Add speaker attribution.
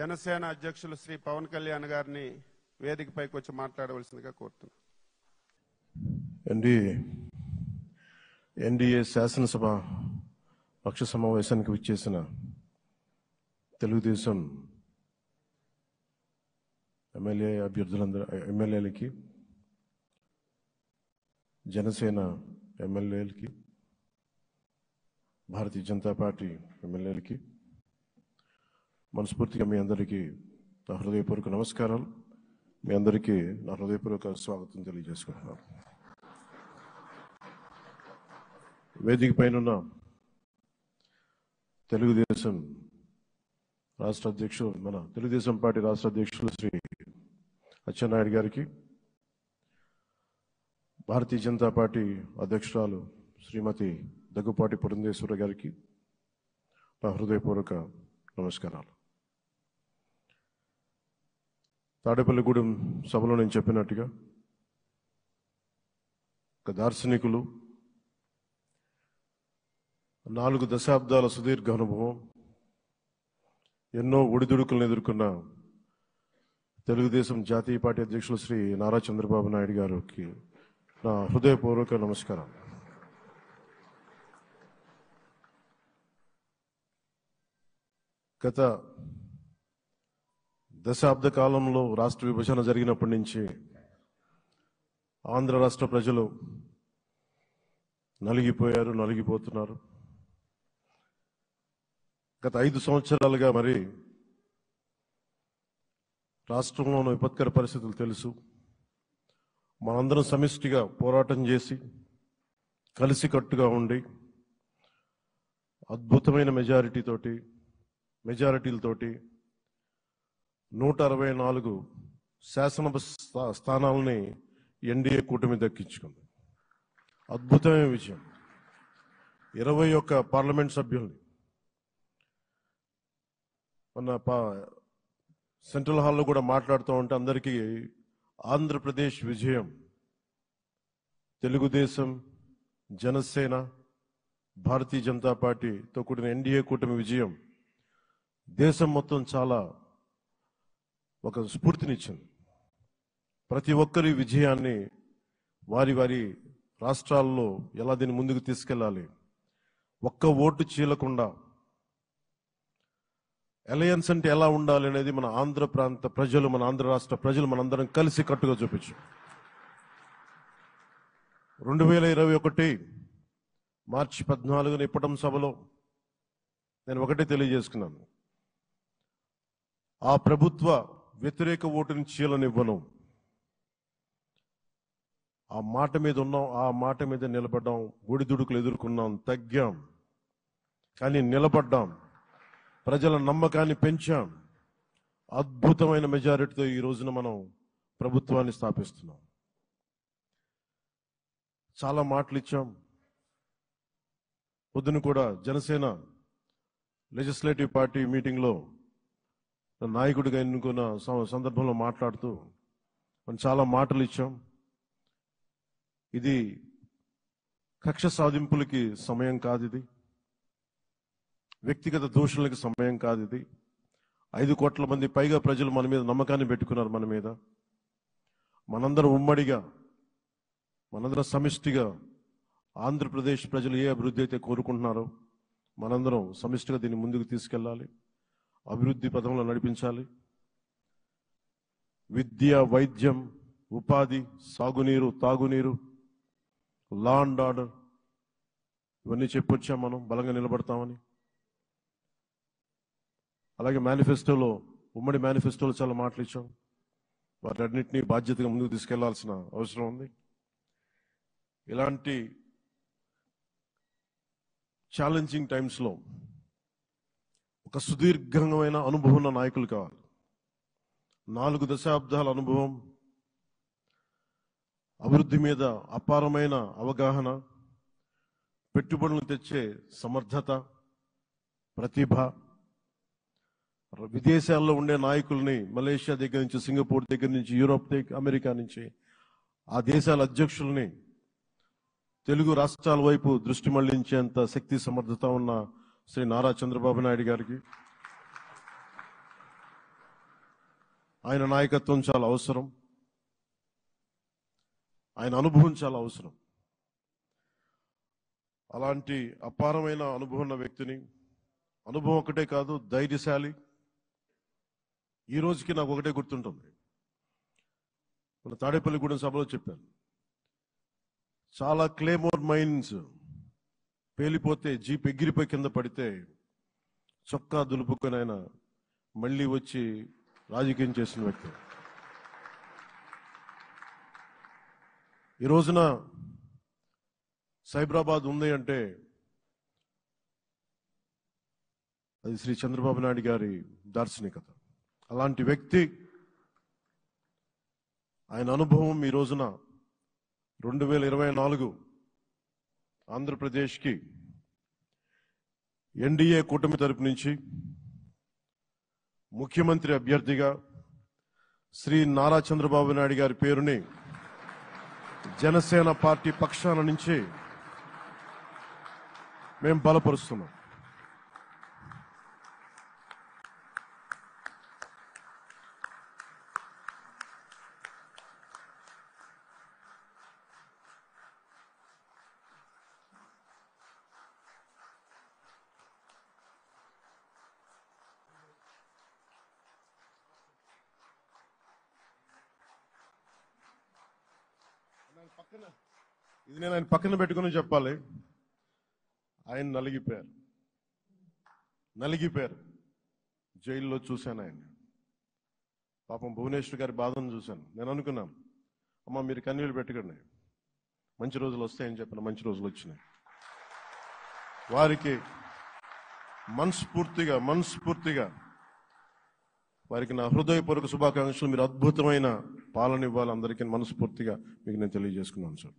Speaker 1: జనసేన అధ్యక్షులు శ్రీ పవన్ కళ్యాణ్ గారిని వేదికపైకి వచ్చి మాట్లాడవలసిందిగా కోరుతున్నాను.
Speaker 2: ఎన్డీఏ శాసనసభ పక్ష సమావేశానికి విచ్చేసిన తెలుగుదేశం ఎమ్మెల్యేలకి, జనసేన ఎమ్మెల్యేలకి, భారతీయ జనతా పార్టీ ఎమ్మెల్యేలకి మనస్ఫూర్తిగా మీ అందరికీ నా హృదయపూర్వక నమస్కారాలు. మీ అందరికీ నా హృదయపూర్వక స్వాగతం తెలియజేసుకుంటున్నాను. వేదిక పైన తెలుగుదేశం రాష్ట్ర అధ్యక్షులు, మన తెలుగుదేశం పార్టీ రాష్ట్ర అధ్యక్షులు శ్రీ అచ్చెన్నాయుడు గారికి, భారతీయ జనతా పార్టీ అధ్యక్షురాలు శ్రీమతి దగ్గుపాటి పురంధేశ్వరి గారికి నా హృదయపూర్వక నమస్కారాలు. తాడేపల్లిగూడెం సభలో నేను చెప్పినట్టుగా ఒక దార్శనికులు, 4 దశాబ్దాల సుదీర్ఘ అనుభవం, ఎన్నో ఒడిదుడుకులను ఎదుర్కొన్న తెలుగుదేశం జాతీయ పార్టీ అధ్యక్షులు శ్రీ నారా చంద్రబాబు నాయుడు గారికి నా హృదయపూర్వక నమస్కారం. గత దశాబ్ద కాలంలో రాష్ట్ర విభజన జరిగినప్పటి నుంచి ఆంధ్ర రాష్ట్ర ప్రజలు నలిగిపోతున్నారు. గత 5 సంవత్సరాలుగా మరి రాష్ట్రంలోని విపత్కర పరిస్థితులు తెలుసు. మనందరం సమిష్టిగా పోరాటం చేసి కలిసికట్టుగా ఉండి అద్భుతమైన మెజారిటీలతోటి 164 శాసనసభ స్థానాలని ఎన్డీఏ కూటమి దక్కించుకుంది. అద్భుతమైన విజయం. 21 పార్లమెంట్ సభ్యుల్ని మన సెంట్రల్ హాల్లో కూడా మాట్లాడుతూ ఉంటే అందరికీ ఆంధ్రప్రదేశ్ విజయం, తెలుగుదేశం, జనసేన, భారతీయ జనతా పార్టీతో కూడిన ఎన్డీఏ కూటమి విజయం దేశం మొత్తం చాలా ఒక స్ఫూర్తినిచ్చింది. ప్రతి ఒక్కరి విజయాన్ని వారి రాష్ట్రాల్లో ఎలా దీన్ని ముందుకు తీసుకెళ్ళాలి, ఒక్క ఓటు చీలకుండా అలయన్స్ అంటే ఎలా ఉండాలి అనేది మన ఆంధ్ర ప్రాంత ప్రజలు, మన ఆంధ్ర రాష్ట్ర ప్రజలు మనందరం కలిసి కట్టుగా చూపించాం. 2021 మార్చి 14న ఇప్పటం సభలో నేను ఒకటే తెలియజేసుకున్నాను, ఆ ప్రభుత్వ వ్యతిరేక ఓటుని చీలనివ్వను. ఆ మాట మీద ఉన్నాం, ఆ మాట మీద నిలబడ్డాం. ఒడిదుడుకులు ఎదుర్కొన్నాం, తగ్గాం, కానీ నిలబడ్డాం. ప్రజల నమ్మకాన్ని పెంచాం. అద్భుతమైన మెజారిటీతో ఈ రోజున మనం ప్రభుత్వాన్ని స్థాపిస్తున్నాం. చాలా మాటలు ఇచ్చాం. పొద్దున కూడా జనసేన లెజిస్లేటివ్ పార్టీ మీటింగ్లో నాయకుడిగా ఎన్నుకున్న సందర్భంలో మాట్లాడుతూ మనం చాలా మాటలు ఇచ్చాం. ఇది కక్ష సాధింపులకి సమయం కాదు, ఇది వ్యక్తిగత దూషణలకి సమయం కాదు. ఇది 5 కోట్ల మంది పైగా ప్రజలు మన మీద నమ్మకాన్ని పెట్టుకున్నారు. మన మీద మనందరం ఉమ్మడిగా, మనందరం సమిష్టిగా ఆంధ్రప్రదేశ్ ప్రజలు ఏ అభివృద్ధి అయితే కోరుకుంటున్నారో మనందరం సమిష్టిగా దీన్ని ముందుకు తీసుకెళ్ళాలి, అభివృద్ధి పథంలో నడిపించాలి. విద్య, వైద్యం, ఉపాధి, సాగునీరు, తాగునీరు, లా అండ్ ఆర్డర్ ఇవన్నీ చెప్పొచ్చాం. మనం బలంగా నిలబడతామని. అలాగే మేనిఫెస్టోలో, ఉమ్మడి మేనిఫెస్టోలో చాలా మాటలు ఇచ్చాం. వాటన్నిటినీ బాధ్యతగా ముందుకు తీసుకెళ్లాల్సిన అవసరం ఉంది. ఇలాంటి ఛాలెంజింగ్ టైమ్స్లో ఒక సుదీర్ఘమైన అనుభవం ఉన్న నాయకులు కావాలి. 4 దశాబ్దాల అనుభవం, అభివృద్ధి మీద అపారమైన అవగాహన, పెట్టుబడులను తెచ్చే సమర్థత, ప్రతిభ. విదేశాల్లో ఉండే నాయకుల్ని, మలేషియా దగ్గర నుంచి, సింగపూర్ దగ్గర నుంచి, యూరోప్ దగ్గర, అమెరికా నుంచి, ఆ దేశాల అధ్యక్షుల్ని తెలుగు రాష్ట్రాల వైపు దృష్టి మళ్లించేంత శక్తి సమర్థత ఉన్న శ్రీ నారా చంద్రబాబు నాయుడు గారికి, ఆయన నాయకత్వం చాలా అవసరం, ఆయన అనుభవం చాలా అవసరం. అలాంటి అపారమైన అనుభవం ఉన్న వ్యక్తిని, అనుభవం ఒకటే కాదు, ధైర్యశాలి. ఈ రోజుకి నాకు ఒకటే గుర్తుంటుంది, మన తాడేపల్లిగూడెం సభలో చెప్పాను, చాలా క్లేమోర్ మైన్స్ పేలిపోతే జీప్ ఎగిరిపోయి కింద పడితే చొక్కా దులుపుకొని ఆయన మళ్ళీ వచ్చి రాజకీయం చేసిన వ్యక్తి. ఈ రోజున సైబరాబాద్ ఉంది అంటే అది శ్రీ చంద్రబాబు నాయుడు గారి దార్శనికత. అలాంటి వ్యక్తి, ఆయన అనుభవం ఈ రోజున 2024 ఆంధ్రప్రదేశ్కి ఎన్డీఏ కూటమి తరపు నుంచి ముఖ్యమంత్రి అభ్యర్థిగా శ్రీ నారా చంద్రబాబు నాయుడు గారి పేరుని జనసేన పార్టీ పక్షాన నుంచి మేము బలపరుస్తున్నాం. ఇది నేను ఆయన పక్కన పెట్టుకుని చెప్పాలి. ఆయన నలిగిపోయారు. జైల్లో చూశాను ఆయన. పాపం భువనేశ్వర్ గారి బాధను చూశాను. నేను అనుకున్నాను, అమ్మ మీరు కన్నీళ్ళు పెట్టకండి, మంచి రోజులు వస్తాయని చెప్పిన మంచి రోజులు వచ్చినాయి. వారికి మనస్ఫూర్తిగా వారికి నా హృదయపూర్వక శుభాకాంక్షలు. మీరు అద్భుతమైన పాలన ఇవ్వాలి అందరికీ మనస్ఫూర్తిగా మీకు నేను తెలియజేసుకున్నాను సార్.